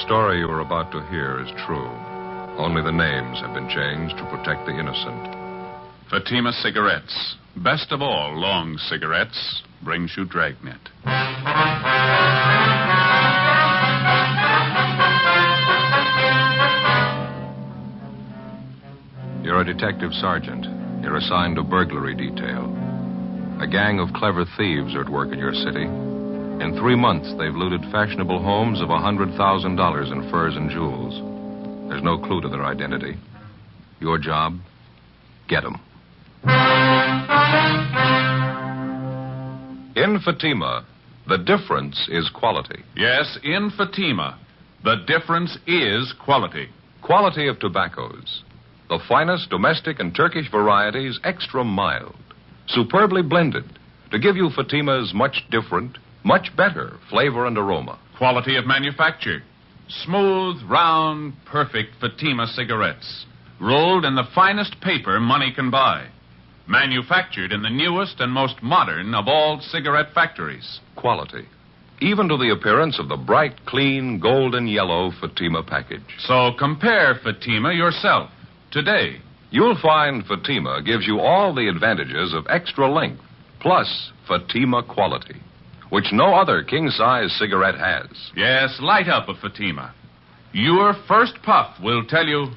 story you are about to hear is true. Only the names have been changed to protect the innocent. Fatima Cigarettes, best of all long cigarettes, brings you Dragnet. You're a detective sergeant. You're assigned to burglary detail. A gang of clever thieves are at work in your city. In 3 months, they've looted fashionable homes of $100,000 in furs and jewels. There's no clue to their identity. Your job? Get them. In Fatima, the difference is quality. Yes, in Fatima, the difference is quality. Quality of tobaccos. The finest domestic and Turkish varieties, extra mild. Superbly blended to give you Fatima's much different, much better flavor and aroma. Quality of manufacture. Smooth, round, perfect Fatima cigarettes. Rolled in the finest paper money can buy. Manufactured in the newest and most modern of all cigarette factories. Quality. Even to the appearance of the bright, clean, golden yellow Fatima package. So compare Fatima yourself today. You'll find Fatima gives you all the advantages of extra length, plus Fatima quality, which no other king-size cigarette has. Yes, light up a Fatima. Your first puff will tell you...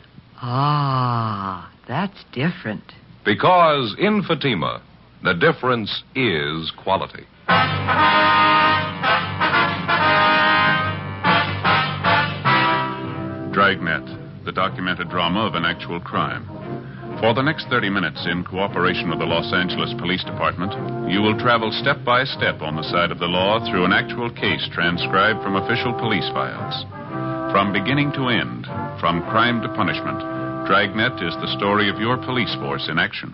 Ah, that's different. Because in Fatima, the difference is quality. Dragnet, the documented drama of an actual crime. For the next 30 minutes, in cooperation with the Los Angeles Police Department, you will travel step by step on the side of the law through an actual case transcribed from official police files. From beginning to end, from crime to punishment, Dragnet is the story of your police force in action.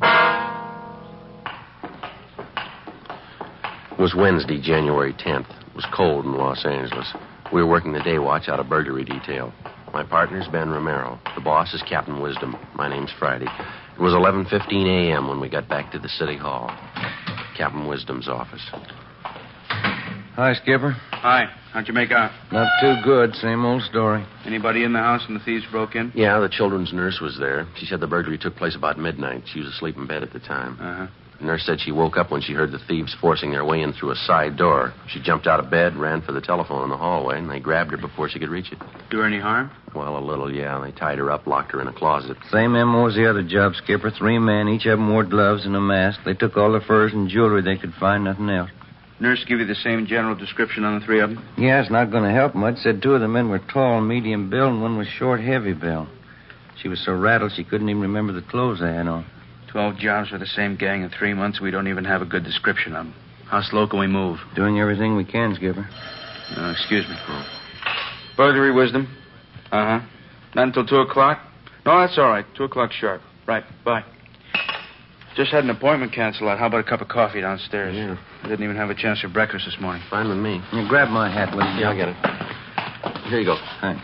It was Wednesday, January 10th. It was cold in Los Angeles. We were working the day watch out of burglary detail. My partner's Ben Romero. The boss is Captain Wisdom. My name's Friday. It was 11:15 a.m. when we got back to the city hall. Captain Wisdom's office. Hi, Skipper. Hi. How'd you make out? Not too good. Same old story. Anybody in the house when the thieves broke in? Yeah, the children's nurse was there. She said the burglary took place about midnight. She was asleep in bed at the time. Uh-huh. The nurse said she woke up when she heard the thieves forcing their way in through a side door. She jumped out of bed, ran for the telephone in the hallway, and they grabbed her before she could reach it. Do her any harm? Well, a little, yeah. They tied her up, locked her in a closet. Same MO as the other job, Skipper. 3 men. Each of them wore gloves and a mask. They took all the furs and jewelry they could find, nothing else. Nurse give you the same general description on the 3 of them? Yeah, it's not going to help much. Said 2 of the men were tall, medium build, and 1 was short, heavy build. She was so rattled she couldn't even remember the clothes they had on. 12 jobs for the same gang in 3 months. We don't even have a good description of them. How slow can we move? Doing everything we can, Skipper. Excuse me. Burglary, Wisdom? Uh-huh. Not until 2 o'clock? No, that's all right. 2 o'clock sharp. Right. Bye. Just had an appointment canceled out. How about a cup of coffee downstairs? Yeah. I didn't even have a chance for breakfast this morning. Fine with me. You grab my hat, will you? Yeah, I'll get it. Here you go. Thanks.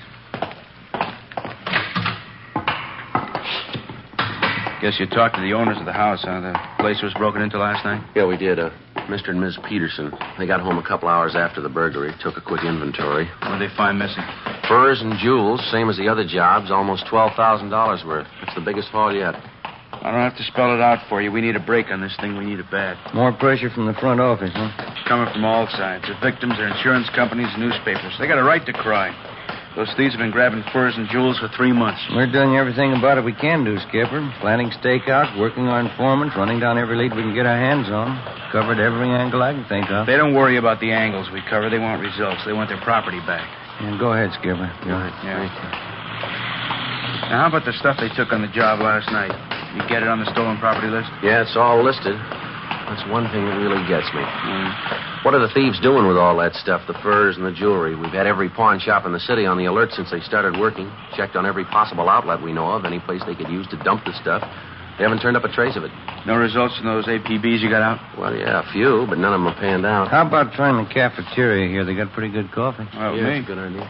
Guess you talked to the owners of the house, huh? The place was broken into last night? Yeah, we did. Mr. and Ms. Peterson. They got home a couple hours after the burglary, took a quick inventory. What did they find missing? Furs and jewels, same as the other jobs, almost $12,000 worth. It's the biggest haul yet. I don't have to spell it out for you. We need a break on this thing. We need it bad. More pressure from the front office, huh? Coming from all sides. The victims, their insurance companies, newspapers. They got a right to cry. Those thieves have been grabbing furs and jewels for 3 months. We're doing everything about it we can do, Skipper. Planning stakeouts, working our informants, running down every lead we can get our hands on. Covered every angle I can think of. They don't worry about the angles we cover. They want results. They want their property back. Yeah, go ahead, Skipper. Go ahead. Yeah. Now, how about the stuff they took on the job last night? You get it on the stolen property list? Yeah, it's all listed. That's one thing that really gets me. What are the thieves doing with all that stuff, the furs and the jewelry? We've had every pawn shop in the city on the alert since they started working. Checked on every possible outlet we know of, any place they could use to dump the stuff. They haven't turned up a trace of it. No results from those APBs you got out? Well, yeah, a few, but none of them are panned out. How about trying the cafeteria here? They got pretty good coffee. Well, yeah, me. that's a good idea.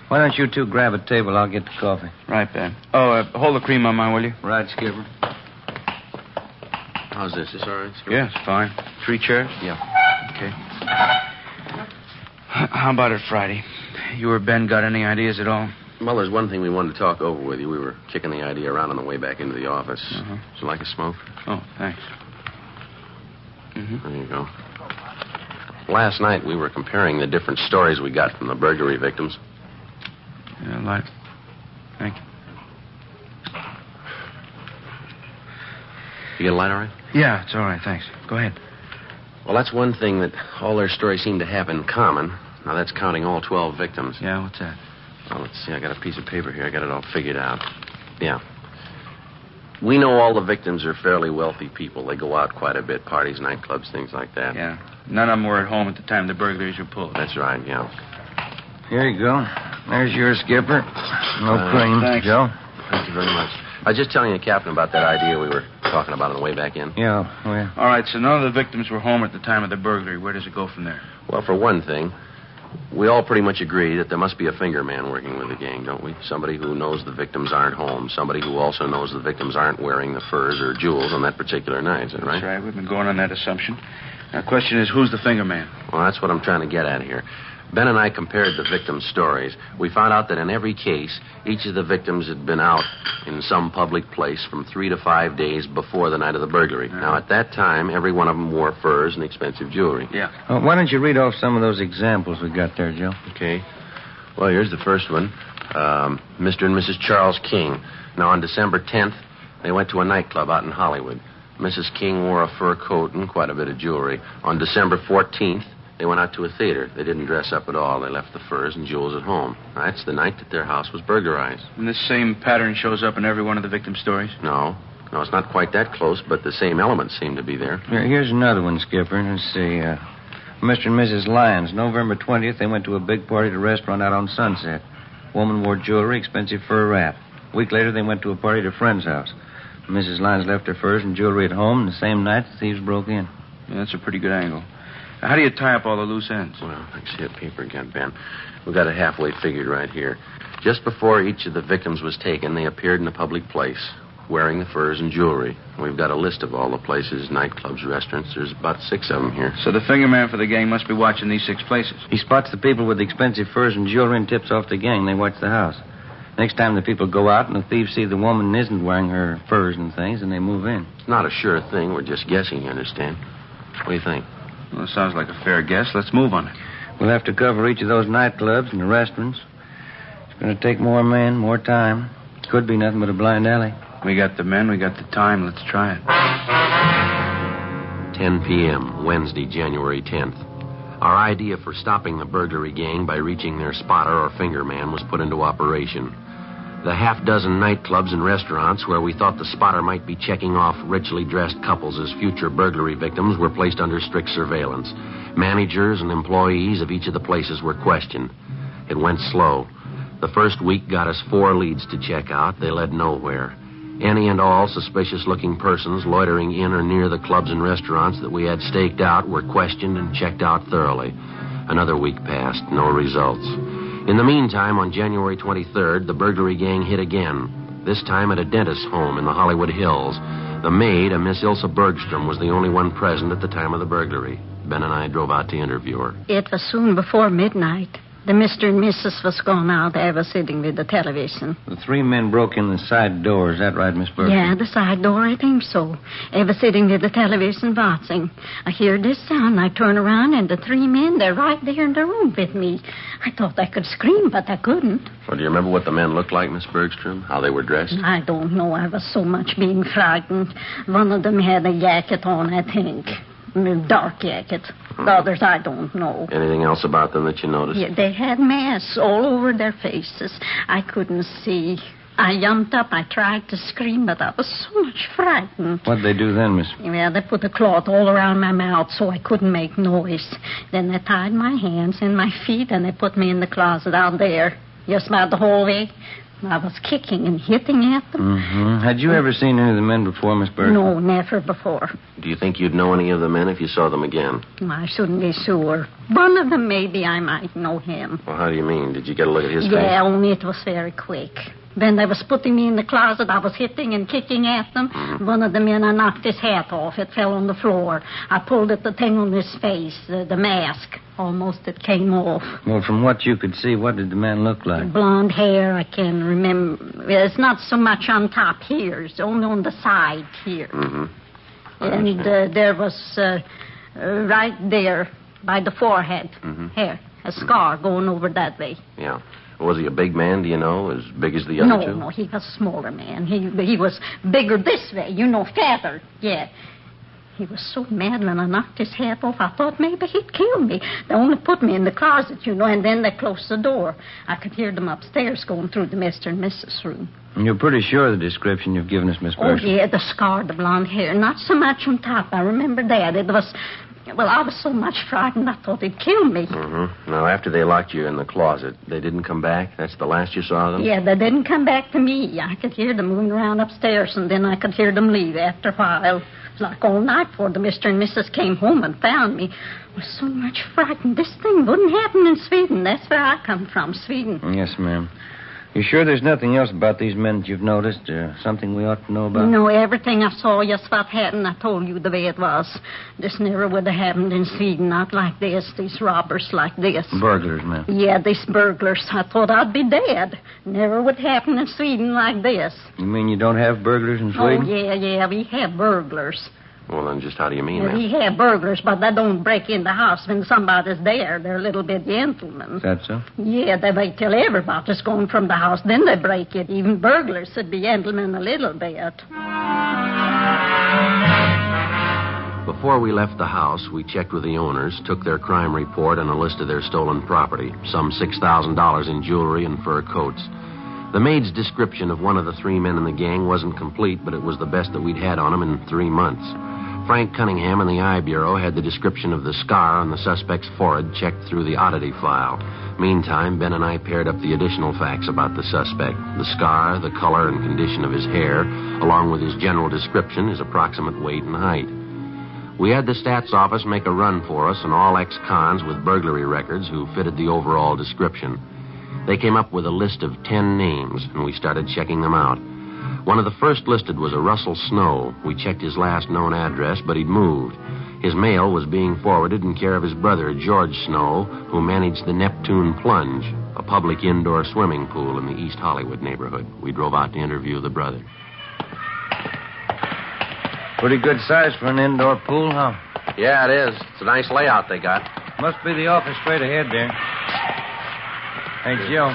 Why don't you 2 grab a table? I'll get the coffee. Right, Ben. Oh, hold the cream on mine, will you? Right, Skipper. How's this? Is this all right, sir? Yeah, it's fine. 3 chairs? Yeah. Okay. How about it Friday? You or Ben got any ideas at all? Well, there's one thing we wanted to talk over with you. We were kicking the idea around on the way back into the office. Uh-huh. Would you like a smoke? Oh, thanks. Mm-hmm. There you go. Last night, we were comparing the different stories we got from the burglary victims. Yeah, light. Thank you. You get a light all right? Yeah, it's all right, thanks. Go ahead. Well, that's one thing that all their stories seem to have in common. Now, that's counting all 12 victims. Yeah, what's that? Well, let's see. I got a piece of paper here. I got it all figured out. Yeah. We know all the victims are fairly wealthy people. They go out quite a bit, parties, nightclubs, things like that. Yeah. None of them were at home at the time the burglaries were pulled. That's right, yeah. Here you go. There's yours, Skipper. No cream. Thanks. Joe? Thank you very much. I was just telling the captain about that idea we were talking about on the way back in. Yeah, well. All right, so none of the victims were home at the time of the burglary. Where does it go from there? Well, for one thing, we all pretty much agree that there must be a finger man working with the gang, don't we? Somebody who knows the victims aren't home. Somebody who also knows the victims aren't wearing the furs or jewels on that particular night. Is that right? That's right. We've been going on that assumption. Now, the question is, who's the finger man? Well, that's what I'm trying to get at here. Ben and I compared the victims' stories. We found out that in every case, each of the victims had been out in some public place from 3 to 5 days before the night of the burglary. Now, at that time, every one of them wore furs and expensive jewelry. Yeah. Why don't you read off some of those examples we got there, Joe? Okay. Well, here's the first one. Mr. and Mrs. Charles King. Now, on December 10th, they went to a nightclub out in Hollywood. Mrs. King wore a fur coat and quite a bit of jewelry. On December 14th, they went out to a theater. They didn't dress up at all. They left the furs and jewels at home. That's the night that their house was burglarized. And this same pattern shows up in every one of the victims' stories? No, it's not quite that close, but the same elements seem to be there. Here's another one, Skipper. Let's see. Mr. and Mrs. Lyons, November 20th, they went to a big party at a restaurant out on Sunset. Woman wore jewelry, expensive fur wrap. A week later, they went to a party at a friend's house. Mrs. Lyons left her furs and jewelry at home, and the same night, the thieves broke in. Yeah, that's a pretty good angle. Now, how do you tie up all the loose ends? Well, I see that paper again, Ben. We've got it halfway figured right here. Just before each of the victims was taken, they appeared in a public place, wearing the furs and jewelry. We've got a list of all the places, nightclubs, restaurants. There's about 6 of them here. So the finger man for the gang must be watching these 6 places. He spots the people with the expensive furs and jewelry and tips off the gang. They watch the house. Next time the people go out and the thieves see the woman isn't wearing her furs and things, and they move in. It's not a sure thing. We're just guessing, you understand? What do you think? Well, it sounds like a fair guess. Let's move on it. We'll have to cover each of those nightclubs and the restaurants. It's going to take more men, more time. Could be nothing but a blind alley. We got the men, we got the time. Let's try it. 10 p.m., Wednesday, January 10th. Our idea for stopping the burglary gang by reaching their spotter or finger man was put into operation. The half-dozen nightclubs and restaurants where we thought the spotter might be checking off richly dressed couples as future burglary victims were placed under strict surveillance. Managers and employees of each of the places were questioned. It went slow. The first week got us 4 leads to check out. They led nowhere. Any and all suspicious-looking persons loitering in or near the clubs and restaurants that we had staked out were questioned and checked out thoroughly. Another week passed, no results. In the meantime, on January 23rd, the burglary gang hit again, this time at a dentist's home in the Hollywood Hills. The maid, a Miss Ilsa Bergstrom, was the only one present at the time of the burglary. Ben and I drove out to interview her. It was soon before midnight. The Mr. and Mrs. was gone out. I was sitting with the television. The 3 men broke in the side door. Is that right, Miss Bergstrom? Yeah, the side door, I think so. I was sitting with the television watching. I hear this sound. I turn around, and the 3 men, they're right there in the room with me. I thought I could scream, but I couldn't. Well, do you remember what the men looked like, Miss Bergstrom? How they were dressed? I don't know. I was so much being frightened. One of them had a jacket on, I think. A dark jacket. The others, I don't know. Anything else about them that you noticed? Yeah, they had masks all over their faces. I couldn't see. I jumped up. I tried to scream, but I was so much frightened. What'd they do then, Miss? Well, they put a cloth all around my mouth so I couldn't make noise. Then they tied my hands and my feet, and they put me in the closet out there, just by the hallway. I was kicking and hitting at them. Mm-hmm. Had you ever seen any of the men before, Miss Bergstrom? No, never before. Do you think you'd know any of the men if you saw them again? I shouldn't be sure. One of them, maybe I might know him. Well, how do you mean? Did you get a look at his face? Yeah, only it was very quick. When they was putting me in the closet, I was hitting and kicking at them. One of the men, I knocked his hat off. It fell on the floor. I pulled at the thing on his face, the mask. Almost it came off. Well, from what you could see, what did the man look like? Blonde hair, I can remember. It's not so much on top here. It's only on the side here. And there was right there by the forehead here, a scar going over that way. Yeah. Was he a big man, do you know? As big as the other two? No, he was a smaller man. He was bigger this way, fatter. Yeah. He was so mad when I knocked his hat off, I thought maybe he'd kill me. They only put me in the closet, and then they closed the door. I could hear them upstairs going through the Mr. and Mrs. room. And you're pretty sure of the description you've given us, Miss Pearson? Oh, yeah, the scar, the blonde hair. Not so much on top. I remember that. It was... Well, I was so much frightened, I thought he'd kill me. Now, after they locked you in the closet, they didn't come back? That's the last you saw of them? Yeah, they didn't come back to me. I could hear them moving around upstairs, and then I could hear them leave after a while. It was like all night before the Mr. and Mrs. came home and found me. I was so much frightened. This thing wouldn't happen in Sweden. That's where I come from, Sweden. Yes, ma'am. You sure there's nothing else about these men that you've noticed? Something we ought to know about? No, everything I saw, just what happened, I told you the way it was. This never would have happened in Sweden, not like this. These robbers like this. Burglars, ma'am. Yeah, these burglars. I thought I'd be dead. Never would happen in Sweden like this. You mean you don't have burglars in Sweden? Oh, yeah, we have burglars. Well, then just how do you mean that? We have burglars, but they don't break in the house when somebody's there. They're a little bit gentlemen. Is that so? Yeah, they wait till everybody's gone from the house. Then they break it. Even burglars should be gentlemen a little bit. Before we left the house, we checked with the owners, took their crime report and a list of their stolen property, some $6,000 in jewelry and fur coats. The maid's description of one of the three men in the gang wasn't complete, but it was the best that we'd had on him in 3 months. Frank Cunningham in the Eye Bureau had the description of the scar on the suspect's forehead checked through the oddity file. Meantime, Ben and I paired up the additional facts about the suspect. The scar, the color and condition of his hair, along with his general description, his approximate weight and height. We had the stats office make a run for us on all ex-cons with burglary records who fitted the overall description. They came up with a list of 10 names, and we started checking them out. One of the first listed was a Russell Snow. We checked his last known address, but he'd moved. His mail was being forwarded in care of his brother, George Snow, who managed the Neptune Plunge, a public indoor swimming pool in the East Hollywood neighborhood. We drove out to interview the brother. Pretty good size for an indoor pool, huh? Yeah, it is. It's a nice layout they got. Must be the office straight ahead there. Hey, Joe.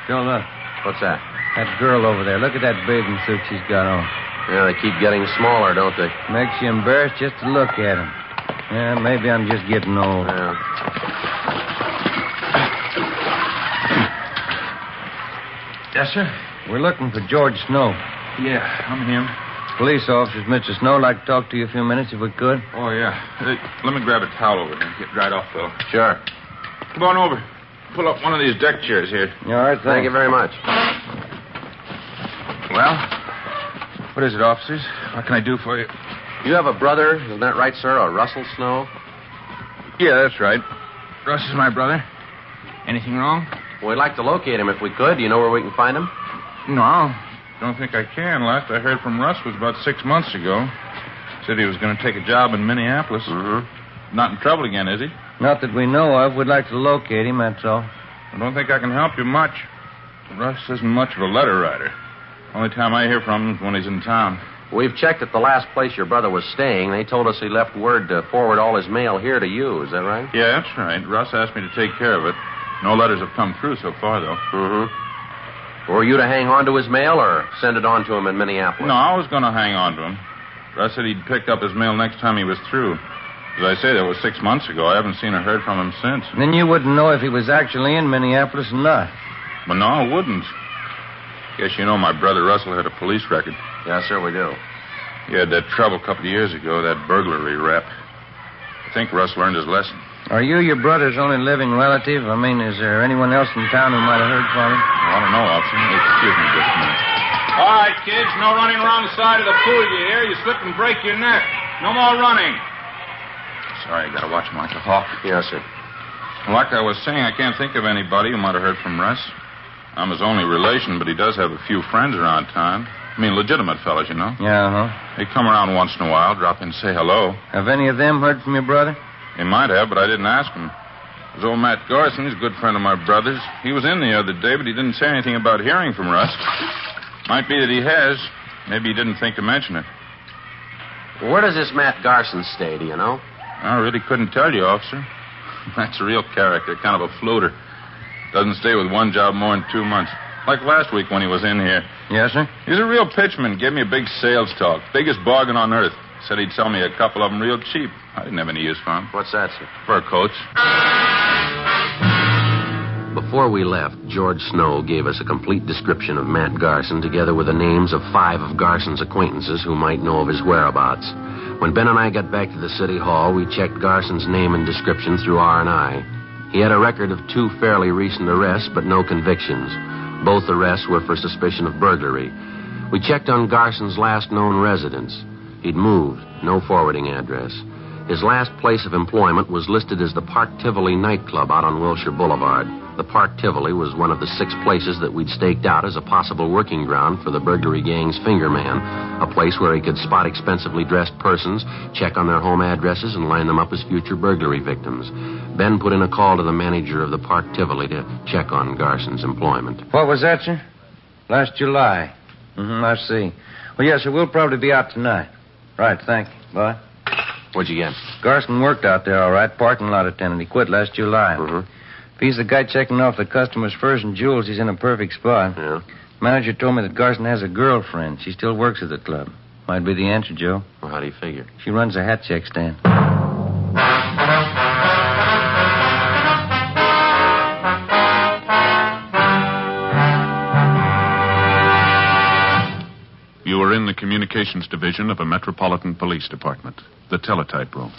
Joe, look. What's that? That girl over there. Look at that bathing suit she's got on. Yeah, they keep getting smaller, don't they? Makes you embarrassed just to look at them. Yeah, maybe I'm just getting old. Yeah. Yes, sir? We're looking for George Snow. Yeah, I'm him. Police officers, Mr. Snow, like to talk to you a few minutes if we could. Oh, yeah. Hey, let me grab a towel over here and get dried off, Phil. Sure. Come on over. Pull up one of these deck chairs here. All right, Thank you very much. Well, what is it, officers? What can I do for you? You have a brother, isn't that right, sir? A Russell Snow? Yeah, that's right. Russ is my brother. Anything wrong? Well, we'd like to locate him if we could. Do you know where we can find him? No, don't think I can. Last I heard from Russ was about 6 months ago. Said he was going to take a job in Minneapolis. Mm-hmm. Not in trouble again, is he? Not that we know of. We'd like to locate him, that's all. I don't think I can help you much. Russ isn't much of a letter writer. Only time I hear from him is when he's in town. We've checked at the last place your brother was staying. They told us he left word to forward all his mail here to you. Is that right? Yeah, that's right. Russ asked me to take care of it. No letters have come through so far, though. Mm-hmm. Were you to hang on to his mail or send it on to him in Minneapolis? No, I was going to hang on to him. Russ said he'd pick up his mail next time he was through. As I say, that was 6 months ago. I haven't seen or heard from him since. Then you wouldn't know if he was actually in Minneapolis or not. But no, I wouldn't. Guess you know my brother Russell had a police record. Yes, sir, we do. He had that trouble a couple of years ago, that burglary rap. I think Russ learned his lesson. Are you your brother's only living relative? I mean, is there anyone else in town who might have heard from him? I don't know, officer. Excuse me just a minute. All right, kids, no running around the side of the pool, you hear? You slip and break your neck. No more running. Sorry, I gotta watch him like a hawk. Yes, sir. Like I was saying, I can't think of anybody who might have heard from Russ. I'm his only relation, but he does have a few friends around town. I mean, legitimate fellas, you know. Yeah, uh-huh. They come around once in a while, drop in and say hello. Have any of them heard from your brother? He might have, but I didn't ask him. There's old Matt Garson. He's a good friend of my brother's. He was in the other day, but he didn't say anything about hearing from Russ. Might be that he has. Maybe he didn't think to mention it. Where does this Matt Garson stay, do you know? I really couldn't tell you, officer. That's a real character, kind of a floater. Doesn't stay with one job more than 2 months. Like last week when he was in here. Yes, sir? He's a real pitchman. Gave me a big sales talk. Biggest bargain on earth. Said he'd sell me a couple of them real cheap. I didn't have any use for them. What's that, sir? Fur coats. Before we left, George Snow gave us a complete description of Matt Garson, together with the names of 5 of Garson's acquaintances who might know of his whereabouts. When Ben and I got back to the city hall, we checked Garson's name and description through R&I. He had a record of 2 fairly recent arrests, but no convictions. Both arrests were for suspicion of burglary. We checked on Garson's last known residence. He'd moved, no forwarding address. His last place of employment was listed as the Park Tivoli nightclub out on Wilshire Boulevard. The Park Tivoli was one of the 6 places that we'd staked out as a possible working ground for the burglary gang's finger man, a place where he could spot expensively dressed persons, check on their home addresses, and line them up as future burglary victims. Ben put in a call to the manager of the Park Tivoli to check on Garson's employment. What was that, sir? Last July. I see. Well, yes, sir, we'll probably be out tonight. Right, thank you. Bye. What'd you get? Garson worked out there, all right. Parking lot attendant. He quit last July. Mm-hmm. If he's the guy checking off the customers' furs and jewels, he's in a perfect spot. Yeah. Manager told me that Garson has a girlfriend. She still works at the club. Might be the answer, Joe. Well, how do you figure? She runs a hat check stand. You are in the communications division of a Metropolitan Police Department, the teletype room.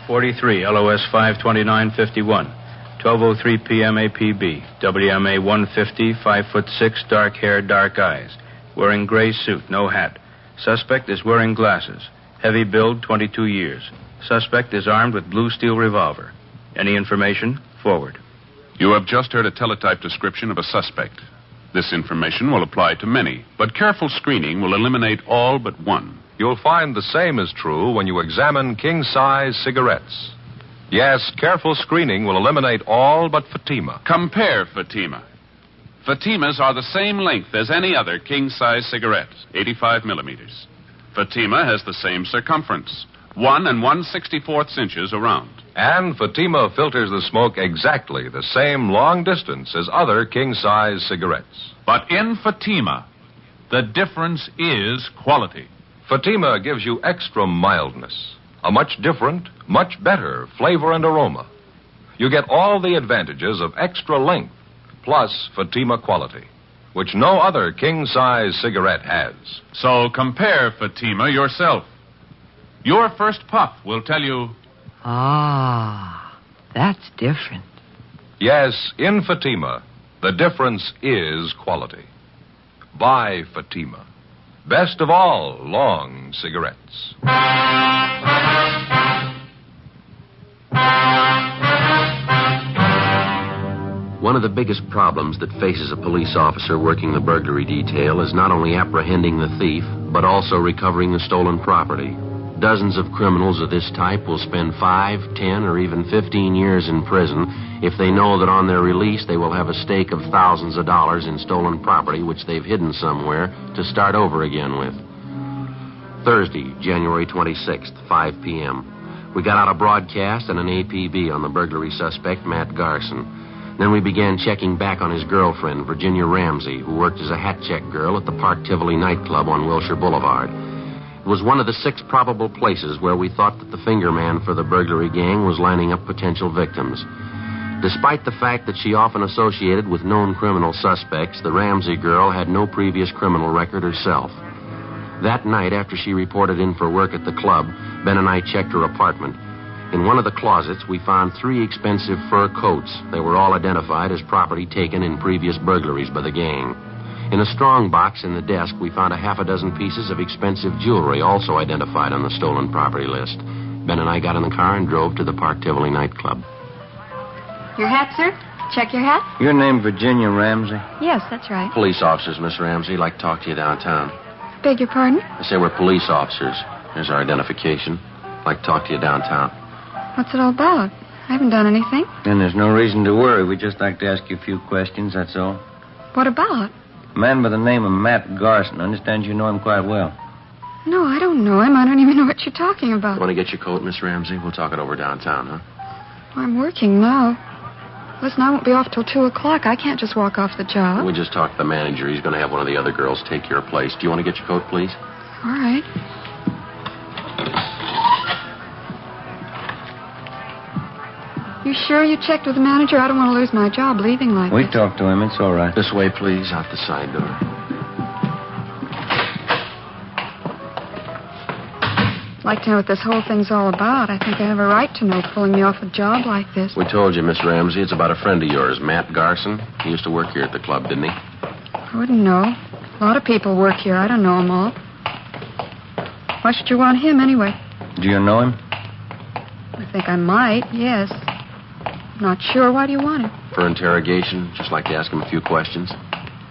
.43 LOS 52951, 12:03 p.m. APB, WMA 150, 5'6", dark hair, dark eyes, wearing gray suit, no hat. Suspect is wearing glasses. Heavy build, 22 years. Suspect is armed with blue steel revolver. Any information? Forward. You have just heard a teletype description of a suspect. This information will apply to many, but careful screening will eliminate all but one. You'll find the same is true when you examine king-size cigarettes. Yes, careful screening will eliminate all but Fatima. Compare Fatima. Fatimas are the same length as any other king-size cigarette, 85 millimeters. Fatima has the same circumference, 1 1/64 inches around. And Fatima filters the smoke exactly the same long distance as other king-size cigarettes. But in Fatima, the difference is quality. Fatima gives you extra mildness, a much different, much better flavor and aroma. You get all the advantages of extra length, plus Fatima quality, which no other king-size cigarette has. So compare Fatima yourself. Your first puff will tell you... Ah, that's different. Yes, in Fatima, the difference is quality. Buy Fatima. Best of all long cigarettes. One of the biggest problems that faces a police officer working the burglary detail is not only apprehending the thief, but also recovering the stolen property. Dozens of criminals of this type will spend 5, 10, or even 15 years in prison if they know that on their release they will have a stake of thousands of dollars in stolen property which they've hidden somewhere to start over again with. Thursday, January 26th, 5 p.m. We got out a broadcast and an APB on the burglary suspect, Matt Garson. Then we began checking back on his girlfriend, Virginia Ramsey, who worked as a hat check girl at the Park Tivoli nightclub on Wilshire Boulevard. It was one of the 6 probable places where we thought that the finger man for the burglary gang was lining up potential victims. Despite the fact that she often associated with known criminal suspects, the Ramsey girl had no previous criminal record herself. That night, after she reported in for work at the club, Ben and I checked her apartment. In one of the closets, we found 3 expensive fur coats. They were all identified as property taken in previous burglaries by the gang. In a strong box in the desk, we found a half a dozen pieces of expensive jewelry, also identified on the stolen property list. Ben and I got in the car and drove to the Park Tivoli nightclub. Your hat, sir? Check your hat? Your name Virginia Ramsey? Yes, that's right. Police officers, Miss Ramsey. Like to talk to you downtown. Beg your pardon? I say we're police officers. Here's our identification. Like to talk to you downtown. What's it all about? I haven't done anything. Then there's no reason to worry. We'd just like to ask you a few questions, that's all. What about? A man by the name of Matt Garson. I understand you know him quite well. No, I don't know him. I don't even know what you're talking about. Want to get your coat, Miss Ramsey? We'll talk it over downtown, huh? I'm working now. Listen, I won't be off till 2 o'clock. I can't just walk off the job. We just talked to the manager. He's going to have one of the other girls take your place. Do you want to get your coat, please? All right. You sure you checked with the manager? I don't want to lose my job leaving like We this. talked to him. It's all right. This way, please, out the side door. I'd like to know what this whole thing's all about. I think I have a right to know, pulling me off a job like this. We told you, Miss Ramsey, it's about a friend of yours, Matt Garson. He used to work here at the club, didn't he? I wouldn't know. A lot of people work here. I don't know them all. Why should you want him anyway? Do you know him? I think I might, yes. Not sure. Why do you want him? For interrogation, just like to ask him a few questions.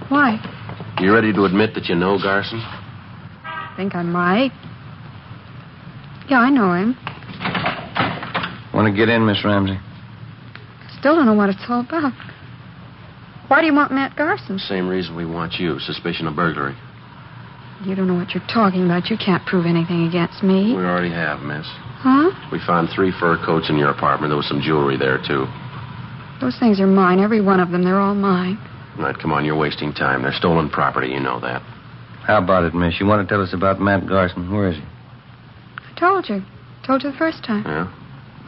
Why? You ready to admit that you know Garson? I think I might. Yeah, I know him. Want to get in, Miss Ramsey? Still don't know what it's all about. Why do you want Matt Garson? Same reason we want you, suspicion of burglary. You don't know what you're talking about. You can't prove anything against me. We already have, miss. Huh? We found 3 fur coats in your apartment. There was some jewelry there, too. Those things are mine, every one of them. They're all mine. All right, come on, you're wasting time. They're stolen property, you know that. How about it, miss? You want to tell us about Matt Garson? Where is he? I told you. Told you the first time. Yeah?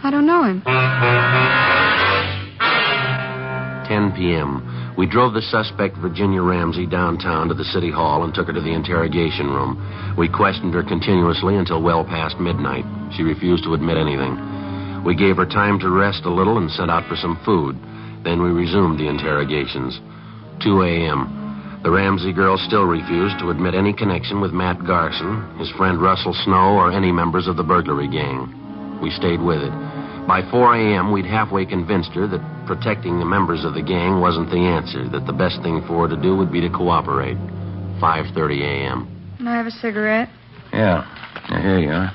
I don't know him. 10 p.m. We drove the suspect, Virginia Ramsey, downtown to the city hall and took her to the interrogation room. We questioned her continuously until well past midnight. She refused to admit anything. We gave her time to rest a little and sent out for some food. Then we resumed the interrogations. 2 a.m. The Ramsey girl still refused to admit any connection with Matt Garson, his friend Russell Snow, or any members of the burglary gang. We stayed with it. By 4 a.m., we'd halfway convinced her that protecting the members of the gang wasn't the answer, that the best thing for her to do would be to cooperate. 5:30 a.m. Can I have a cigarette? Yeah. Here you are.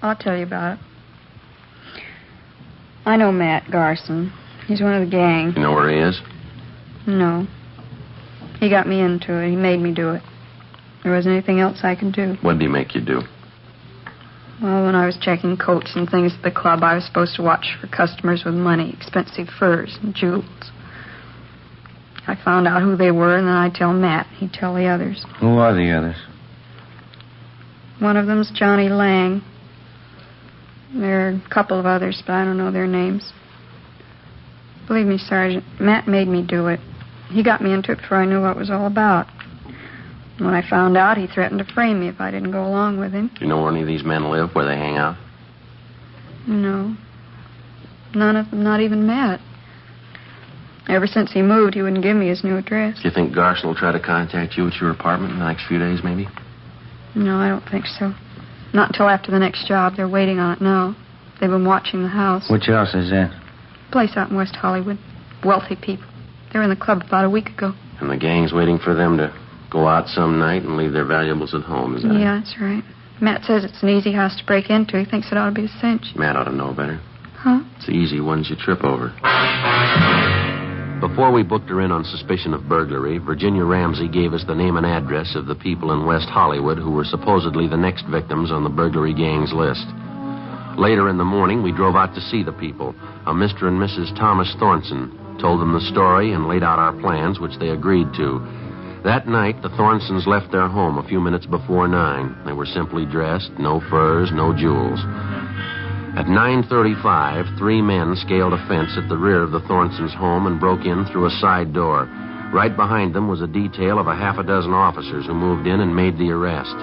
I'll tell you about it. I know Matt Garson. He's one of the gang. You know where he is? No. He got me into it. He made me do it. There wasn't anything else I could do. What did he make you do? Well, when I was checking coats and things at the club, I was supposed to watch for customers with money, expensive furs and jewels. I found out who they were, and then I'd tell Matt. He'd tell the others. Who are the others? One of them's Johnny Lang. There are a couple of others, but I don't know their names. Believe me, Sergeant, Matt made me do it. He got me into it before I knew what it was all about. When I found out, he threatened to frame me if I didn't go along with him. Do you know where any of these men live, where they hang out? No. None of them, not even Matt. Ever since he moved, he wouldn't give me his new address. Do you think Garson will try to contact you at your apartment in the next few days, maybe? No, I don't think so. Not until after the next job. They're waiting on it now. They've been watching the house. Which house is that? Place out in West Hollywood. Wealthy people. They were in the club about a week ago. And the gang's waiting for them to go out some night and leave their valuables at home, is that it? Yeah, that's right. Matt says it's an easy house to break into. He thinks it ought to be a cinch. Matt ought to know better. Huh? It's the easy ones you trip over. Before we booked her in on suspicion of burglary, Virginia Ramsey gave us the name and address of the people in West Hollywood who were supposedly the next victims on the burglary gang's list. Later in the morning, we drove out to see the people. A Mr. and Mrs. Thomas Thornton told them the story and laid out our plans, which they agreed to. That night, the Thornsons left their home a few minutes before 9. They were simply dressed, no furs, no jewels. At 9:35, 3 men scaled a fence at the rear of the Thornsons' home and broke in through a side door. Right behind them was a detail of a half a dozen officers who moved in and made the arrest.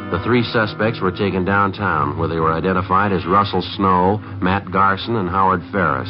The 3 suspects were taken downtown, where they were identified as Russell Snow, Matt Garson, and Howard Ferris.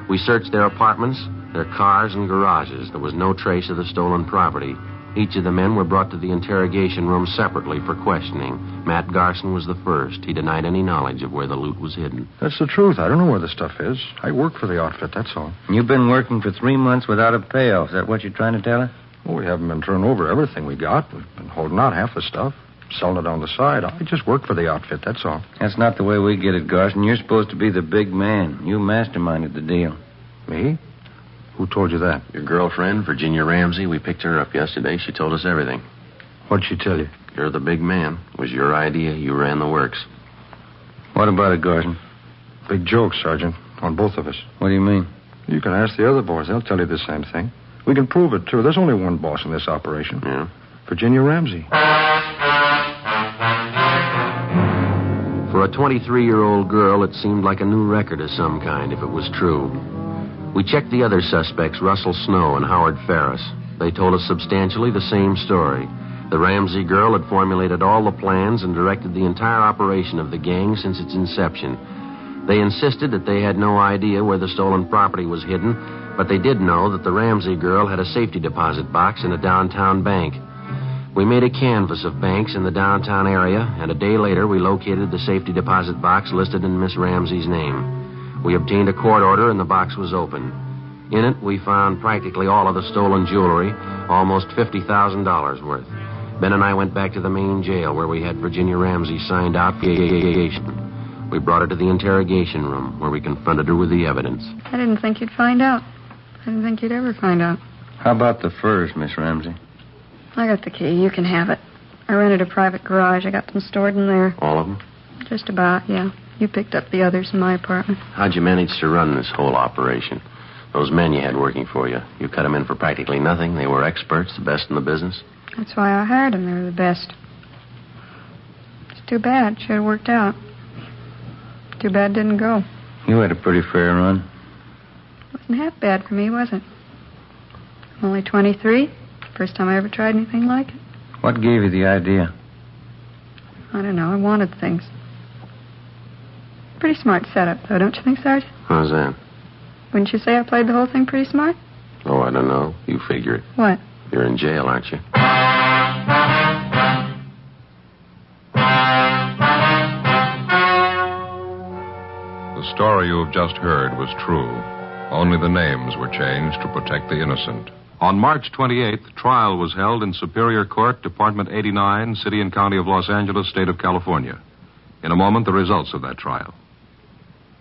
We searched their apartments their cars and garages. There was no trace of the stolen property. Each of the men were brought to the interrogation room separately for questioning. Matt Garson was the first. He denied any knowledge of where the loot was hidden. That's the truth. I don't know where the stuff is. I work for the outfit, that's all. You've been working for 3 months without a payoff. Is that what you're trying to tell her? Well, we haven't been turning over everything we got. We've been holding out half the stuff, selling it on the side. I just work for the outfit, that's all. That's not the way we get it, Garson. You're supposed to be the big man. You masterminded the deal. Me? Who told you that? Your girlfriend, Virginia Ramsey. We picked her up yesterday. She told us everything. What'd she tell you? You're the big man. It was your idea. You ran the works. What about it, Garson? Big joke, Sergeant, on both of us. What do you mean? You can ask the other boys. They'll tell you the same thing. We can prove it, too. There's only one boss in this operation. Yeah? Virginia Ramsey. For a 23-year-old girl, it seemed like a new record of some kind, if it was true. We checked the other suspects, Russell Snow and Howard Ferris. They told us substantially the same story. The Ramsey girl had formulated all the plans and directed the entire operation of the gang since its inception. They insisted that they had no idea where the stolen property was hidden, but they did know that the Ramsey girl had a safety deposit box in a downtown bank. We made a canvass of banks in the downtown area, and a day later we located the safety deposit box listed in Miss Ramsey's name. We obtained a court order, and the box was open. In it, we found practically all of the stolen jewelry, almost $50,000 worth. Ben and I went back to the main jail where we had Virginia Ramsey signed out for interrogation. We brought her to the interrogation room where we confronted her with the evidence. I didn't think you'd find out. I didn't think you'd ever find out. How about the furs, Miss Ramsey? I got the key. You can have it. I rented a private garage. I got them stored in there. All of them? Just about, yeah. You picked up the others in my apartment. How'd you manage to run this whole operation? Those men you had working for you, you cut them in for practically nothing. They were experts, the best in the business. That's why I hired them. They were the best. It's too bad. Should have worked out. Too bad it didn't go. You had a pretty fair run. Wasn't half bad for me, was it? I'm only 23. First time I ever tried anything like it. What gave you the idea? I don't know. I wanted things. Pretty smart setup, though, don't you think, Sarge? How's that? Wouldn't you say I played the whole thing pretty smart? Oh, I don't know. You figure it. What? You're in jail, aren't you? The story you have just heard was true. Only the names were changed to protect the innocent. On March 28th, trial was held in Superior Court, Department 89, City and County of Los Angeles, State of California. In a moment, the results of that trial.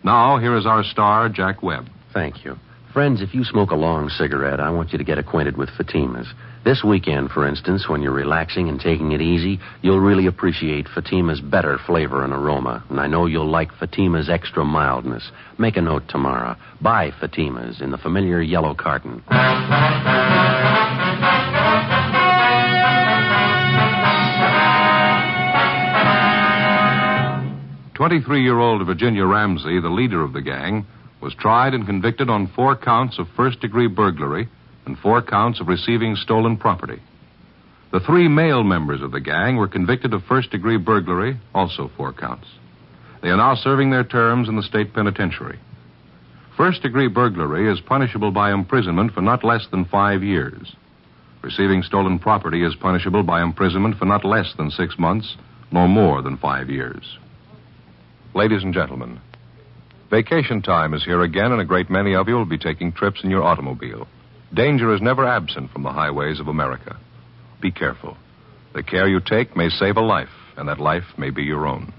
Now, here is our star, Jack Webb. Thank you. Friends, if you smoke a long cigarette, I want you to get acquainted with Fatima's. This weekend, for instance, when you're relaxing and taking it easy, you'll really appreciate Fatima's better flavor and aroma. And I know you'll like Fatima's extra mildness. Make a note tomorrow. Buy Fatima's in the familiar yellow carton. 23-year-old Virginia Ramsey, the leader of the gang, was tried and convicted on 4 counts of first-degree burglary and 4 counts of receiving stolen property. The 3 male members of the gang were convicted of first-degree burglary, also 4 counts. They are now serving their terms in the state penitentiary. First-degree burglary is punishable by imprisonment for not less than 5 years. Receiving stolen property is punishable by imprisonment for not less than 6 months, nor more than 5 years. Ladies and gentlemen, vacation time is here again, and a great many of you will be taking trips in your automobile. Danger is never absent from the highways of America. Be careful. The care you take may save a life, and that life may be your own.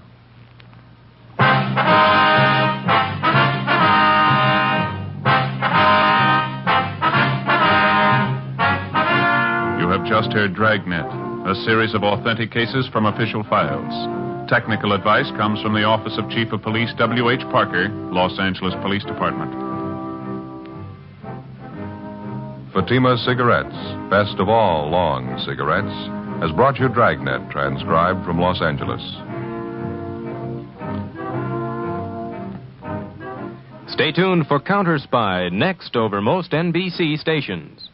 You have just heard Dragnet, a series of authentic cases from official files. Technical advice comes from the Office of Chief of Police W.H. Parker, Los Angeles Police Department. Fatima Cigarettes, best of all long cigarettes, has brought you Dragnet, transcribed from Los Angeles. Stay tuned for Counter Spy, next over most NBC stations.